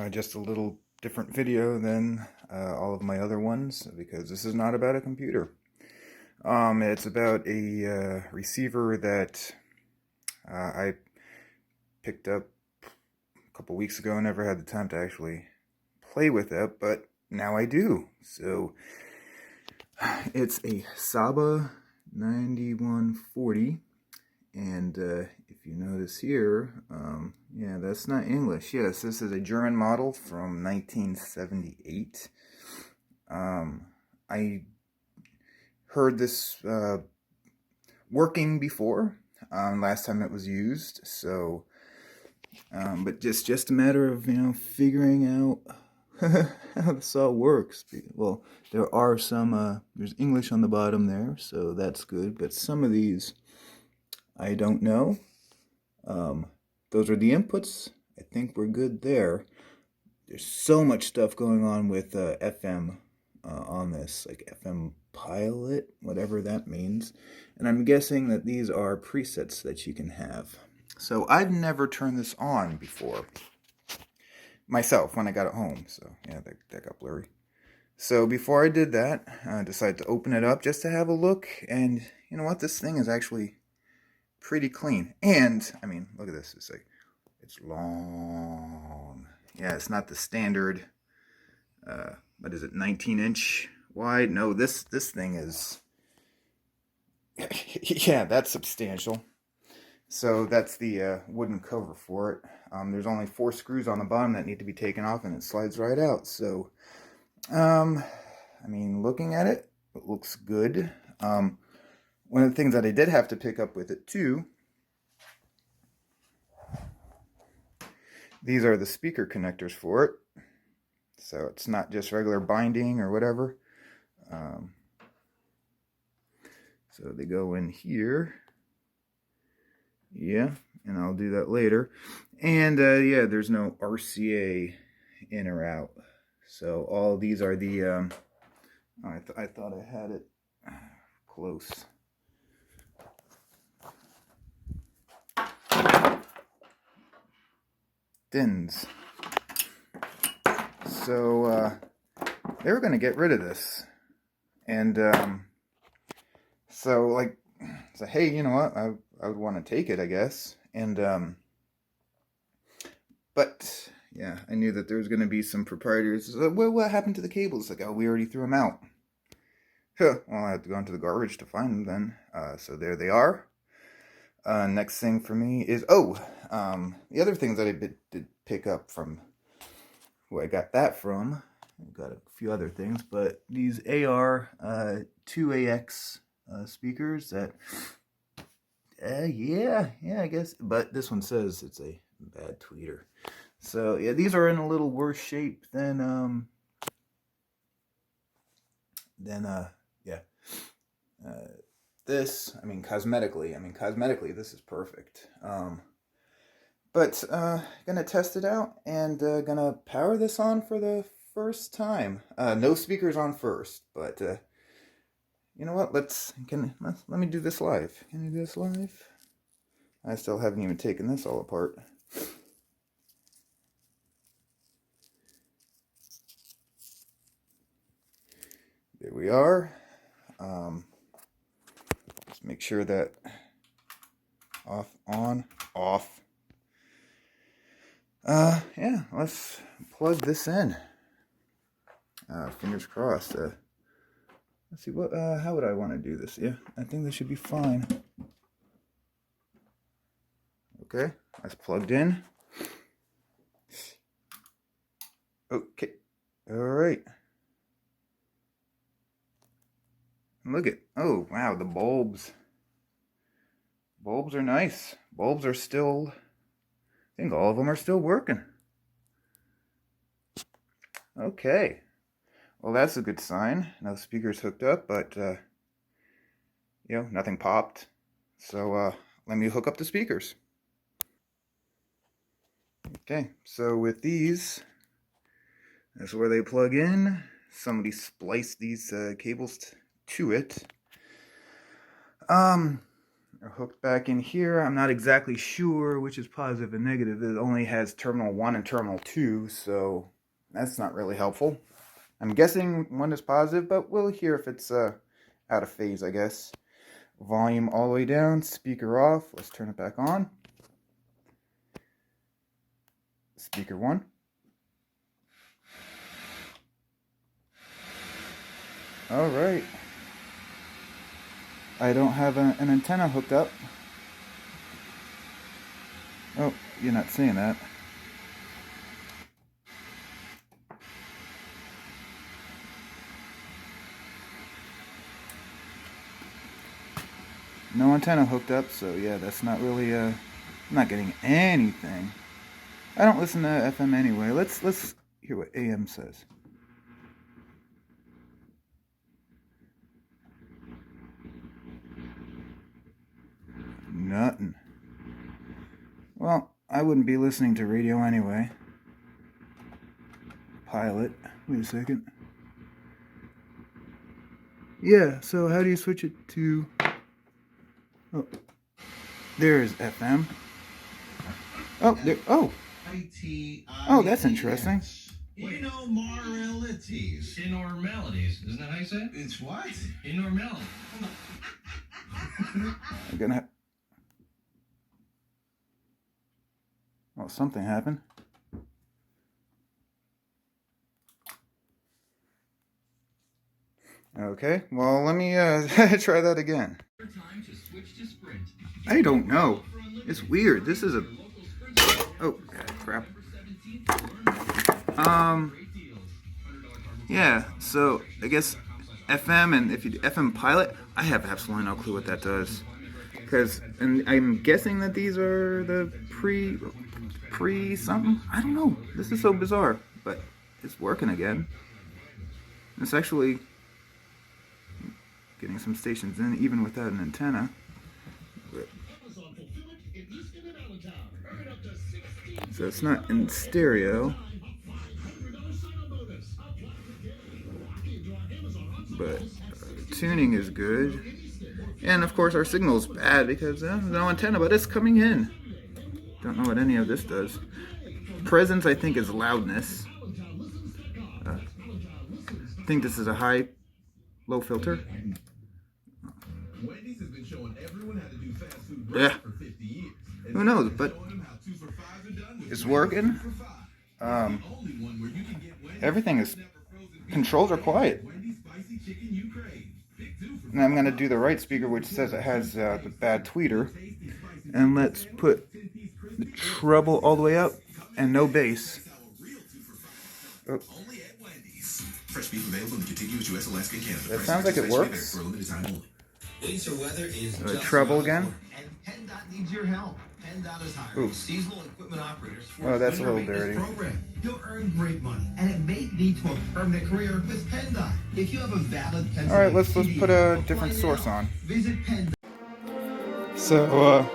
Just a little different video than all of my other ones because this is not about a computer. It's about a receiver that I picked up a couple weeks ago. Never had the time to actually play with it, but now I do. So it's a Saba 9140. And if you notice here, yeah, that's not English. Yes, this is a German model from 1978. I heard this working before, last time it was used. So, but just a matter of figuring out how this all works. Well, there are some there's English on the bottom there, so that's good. But some of these I don't know. Those are the inputs. I think we're good there. There's so much stuff going on with FM on this, like FM Pilot, whatever that means. And I'm guessing that these are presets that you can have. So I've never turned this on before myself when I got it home. So yeah, that got blurry. So before I did that, I decided to open it up just to have a look. And you know what? This thing is actually pretty clean. And I mean, look at this. It's long. Yeah, it's not the standard what is it, 19-inch wide? No, this thing is yeah, that's substantial. So that's the wooden cover for it. There's only 4 screws on the bottom that need to be taken off, and it slides right out. So I mean, looking at it, it looks good. One of the things that I did have to pick up with it too, these are the speaker connectors for it. So it's not just regular binding or whatever. So they go in here. Yeah, and I'll do that later. And yeah, there's no RCA in or out. So all these are the, I thought I had it close. DINs. So they were going to get rid of this. And so like, so hey, you know what? I would want to take it, I guess. And but yeah, I knew that there was going to be some proprietors. So, well, what happened to the cables? Like, oh, we already threw them out. Well, I have to go into the garbage to find them then. So there they are. Next thing for me is, the other things that I did pick up from who I got that from. I've got a few other things, but these AR 2AX speakers that, yeah, I guess, but this one says it's a bad tweeter. So yeah, these are in a little worse shape than this. I mean, cosmetically, this is perfect. But gonna test it out and gonna power this on for the first time. No speakers on first, but you know what? Let me do this live. Can I do this live? I still haven't even taken this all apart. There we are. Just make sure that off, on, off. Yeah, let's plug this in. Fingers crossed. Let's see how would I want to do this? Yeah, I think this should be fine. Okay, that's plugged in. Okay, all right. Look at, oh wow, the bulbs. Bulbs are nice. Bulbs are still, I think all of them are still working. Okay. Well, that's a good sign. No speakers hooked up, but, nothing popped. So, let me hook up the speakers. Okay, so with these, that's where they plug in. Somebody spliced these cables to it. are hooked back in here. I'm not exactly sure which is positive and negative. It only has terminal 1 and terminal 2, so that's not really helpful. I'm guessing 1 is positive, but we'll hear if it's out of phase, I guess. Volume all the way down, speaker off. Let's turn it back on. Speaker 1. Alright. I don't have an antenna hooked up. Oh, you're not seeing that. No antenna hooked up, so yeah, that's not really, I'm not getting anything. I don't listen to FM anyway. Let's hear what AM says. Nothing. Well, I wouldn't be listening to radio anyway. Pilot. Wait a second. Yeah, so how do you switch it to... Oh, there's FM. Oh, there... Oh! Oh, that's interesting. Inormalities. Inormalities. Isn't that how you say it? It's what? Inormality. I'm gonna... Well, something happened. Okay, well, let me try that again. I don't know. It's weird. This is a... Oh, crap. Yeah, so I guess FM, and if you FM pilot, I have absolutely no clue what that does. Because, and I'm guessing that these are the pre something? I don't know. This is so bizarre, but it's working again. It's actually getting some stations in, even without an antenna. But, so it's not in stereo. But tuning is good. And of course our signal is bad because there's no antenna, but it's coming in. Don't know what any of this does. Presence, I think, is loudness. I think this is a low filter. Yeah. Who knows, but it's working. Everything is... Controls are quiet. And I'm going to do the right speaker, which says it has the bad tweeter. And let's put the treble all the way up and no bass. Oh. That sounds like it works. The treble again. Ooh. Oh, that's a little dirty. You'll earn great money, and it may lead to a permanent career with PennDOT. If you have a valid Pennsylvania... Alright, let's put a different source on. Visit PennDOT. So,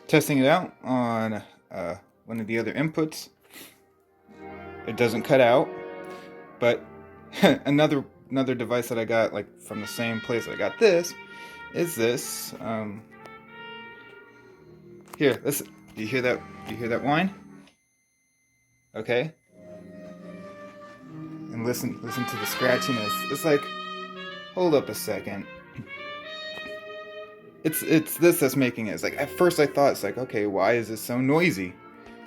testing it out on one of the other inputs. It doesn't cut out, but another device that I got, like from the same place I got this, is this. Here, listen. Do you hear that? Do you hear that whine? Okay. And listen to the scratchiness. It's like, hold up a second. It's this that's making it. It's like, at first I thought, it's like, okay, why is this so noisy?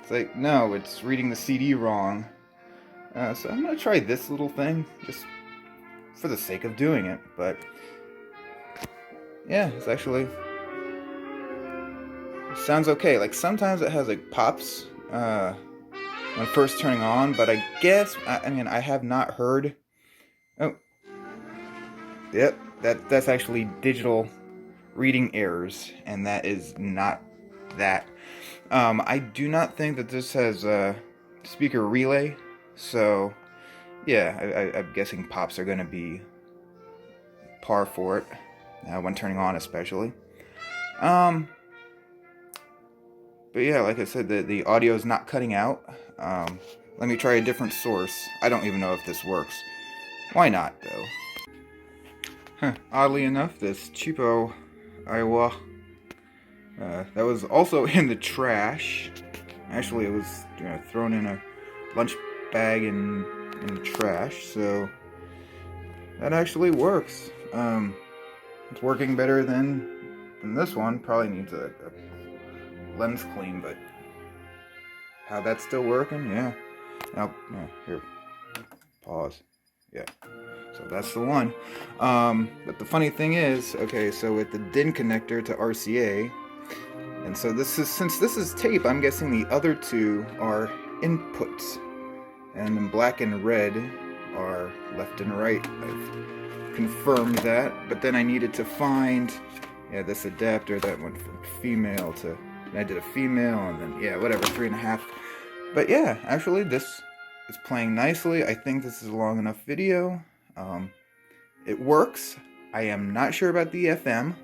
It's like, no, it's reading the CD wrong. So I'm gonna try this little thing, just for the sake of doing it. But yeah, it's actually, it sounds okay. Like sometimes it has like pops when first turning on, but I guess I mean I have not heard. Oh, yep, that's actually digital reading errors, and that is not that. I do not think that this has a speaker relay, so yeah, I'm guessing pops are going to be par for it when turning on, especially. But yeah, like I said, the audio is not cutting out. Let me try a different source. I don't even know if this works. Why not, though? Oddly enough, this cheapo Iowa. That was also in the trash. Actually, it was thrown in a lunch bag in the trash, so that actually works. It's working better than this one. Probably needs a lens clean, but how that's still working, yeah. Now, here, pause. Yeah, so that's the one. But the funny thing is, okay, so with the DIN connector to RCA, and so since this is tape, I'm guessing the other two are inputs, and then black and red are left and right. I've confirmed that, but then I needed to find, this adapter that went from female to, and I did a female, and then, whatever, 3.5. But yeah, actually, this is playing nicely. I think this is a long enough video. It works. I am not sure about the FM.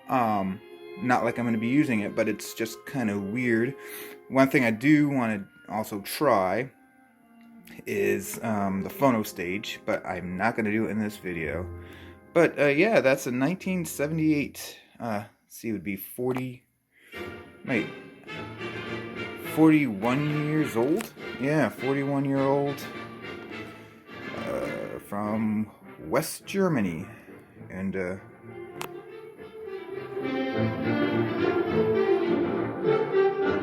Not like I'm going to be using it, but it's just kind of weird. One thing I do want to also try is the phono stage, but I'm not going to do it in this video. But yeah, that's a 1978, see, it would be 41 years old? Yeah, 41-year-old from West Germany. And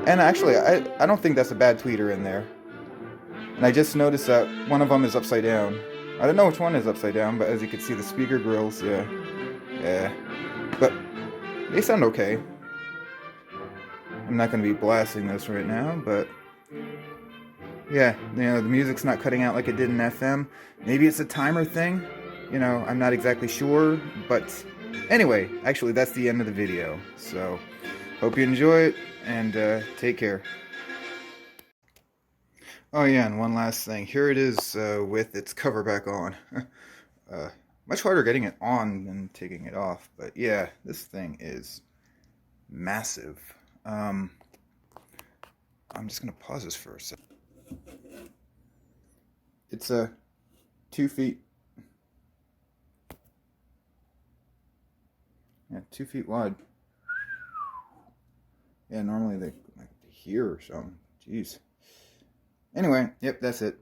actually, I don't think that's a bad tweeter in there. And I just noticed that one of them is upside down. I don't know which one is upside down, but as you can see, the speaker grills, yeah. But they sound okay. I'm not going to be blasting this right now, but yeah, the music's not cutting out like it did in FM. Maybe it's a timer thing. I'm not exactly sure, but anyway, actually, that's the end of the video. So, hope you enjoy it, and take care. Oh yeah, and one last thing. Here it is with its cover back on. Much harder getting it on than taking it off, but yeah, this thing is massive. I'm just gonna pause this for a second. It's 2 feet. Yeah, 2 feet wide. Yeah, normally they like here or something. Jeez. Anyway, yep, that's it.